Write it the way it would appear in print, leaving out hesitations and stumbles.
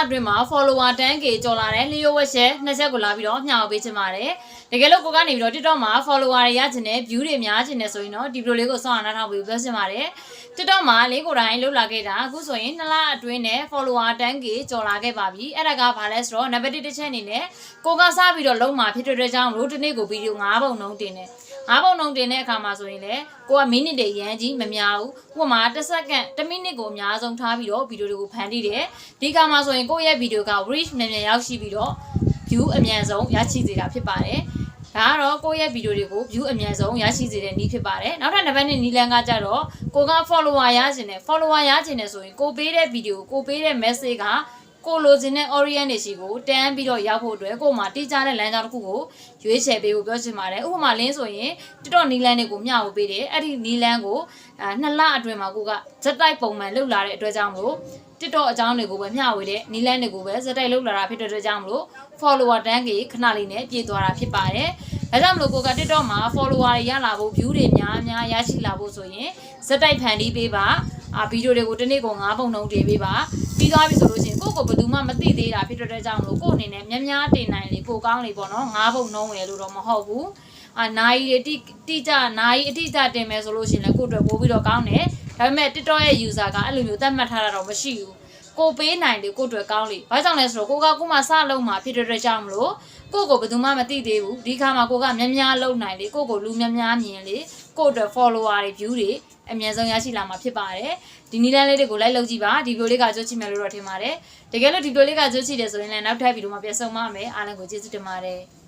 အတွင်းမှာ follower 10k ကျော်လာတယ်လျှို့ဝှက်ရှယ်နှစ်ချက်ကိုလာပြီးတော့မျှဝေပေးချင်ပါတယ်တကယ်လို့ကိုကနေပြီးတော့ TikTok မှာ follower တွေရချင်တယ် view တွေများချင်တယ်ဆိုရင်တော့ဒီ video လေးကိုစောင့်အောင်နားထောင်ပြီးပြောချင်ပါတယ် TikTok မှာလေးကိုယ်တိုင်လှုပ်လာခဲ့တာအခုဆိုရင်2လအတွင်းနဲ့ follower 10k ကျော်လာခဲ့ပါပြီအဲ့ဒါကဘာလဲဆိုတော့ navigate တစ်ချက်အနေနဲ့ကိုကစားပြီးတော့လုံးမှာဖြစ်တဲ့ကြောင့်လို့ဒီနေ့ကိုဗီဒီယို9ပုံနှုန်းတင်တယ်9ပုံနှုန်းတင်တဲ့အခါမှာဆိုရင်လေကိုကမိနစ်တွေရမ်းကြီးမများဘူးဥပမာ1စက္ကန့်1မိနစ်ကိုအများဆုံးထားပြီးတော့ဗီဒီယိုတွေကိုဖန်တီးတယ်ဒီကမှာဆိုရင်ကိုယ့်ရဲ့ဗီဒီယိုက reach မြန်မြန်ရောက်ရှိပြီးတော့ view အမြန်ဆုံးရရှိစေတာဖြစ်ပါတယ်ဒါကတော့ကိုယ့်ရဲ့ဗီဒီယိုတွေကို view အမြန်ဆုံးရရှိစေတဲ့နည်းဖြစ်ပါတယ်နောက်ထပ်နံပါတ်1နည်းလမ်းကကြတော့ကိုက follower ရချင်တယ် follower ရချင်တယ်ဆိုရင်ကိုပေးတဲ့ဗီဒီယိုကိုပေးတဲ့ message ကကိုလိုချင်တဲ့ orient တွေရှိကိုတန်းပြီးတော့ရောက်ဖို့အတွက်ကို့မှာတိကျတဲ့လမ်းကြောင်းတစ်ခုကိုရွေးချယ်ပေးဖို့ပြောချင်ပါတယ်ဥပမာလင်းဆိုရင် TikTok နီလန်းတွေကိုမျှဝေပေးတယ်အဲ့ဒီနီလန်းကို2လအတွင်းမှာကိုကဇက်တိုက်ပုံမှန်လှုပ်လာတဲ့အတွက်ကြောင့်မလို့ TikTok အကြောင်းတွေကိုပဲမျှဝေတဲ့နီလန်းတွေကိုပဲဇက်တိုက်လှုပ်လာတာဖြစ်တဲ့အတွက်ကြောင့်မလို့ follower တန်းကြီးခဏလေးနဲ့ပြည့်သွားတာဖြစ်ပါတယ်ဒါကြောင့်မလို့ကိုက TikTok မှာ follower တွေရလာဖို့ view တွေများများရရှိလာဖို့ဆိုရင်ဇက်တိုက်ဖန်တီးပေးပါဗီဒီယိုတွေကိုတစ်နေ့ကို9ပုံနှုန်းတင်ပေးပါပြီးသွားပြီဆိုလို့ရှိရင်ကိုဘယ်သူမှမသိသေးတာဖြစ်တဲ့ကြောင့်မလို့ကိုအနေနဲ့များများတင်နိုင်လေကိုကောင်းလေပေါ့နော်9ပုံနှုန်းဝယ်လို့တော့မဟုတ်ဘူးနိုင်ရီတိကျနိုင်အတိကျတင်မယ်ဆိုလို့ရှိရင်လည်းကိုအတွက်ပို့ပြီးတော့ကောင်းတယ်ဒါပေမဲ့ TikTok ရဲ့ user ကအဲ့လိုမျိုးသတ်မှတ်ထားတာတော့မရှိဘူးကိုပေးနိုင်လေကိုအတွက်ကောင်းလေဘာကြောင့်လဲဆိုတော့ကိုမှစလုံးမှာဖြစ်တဲ့ကြောင့်မလို့ကိုဘယ်သူမှမသိသေးဘူးဒီခါမှာကိုကများများလုံနိုင်လေကိုလူများများမြင်လေကိုအတွက် follower တွေ view တွေအများဆုံးရရှိလာမှာဖြစ်ပါတယ်ဒီနည်းလမ်းလေးတွေကိုလိုက်လုပ်ကြည့်ပါဒီဗီဒီယိုလေးကကြိုးချမယ်လို့တော့ထင်ပါတယ်တကယ်လို့ဒီဗီဒီယိုလေးကကြိုးချတယ်ဆိုရင်လည်းနောက်ထပ်ဗီဒီယိုမှာပြန်ဆုံပါမယ်အားလုံးကိုကျေးဇူးတင်ပါတယ်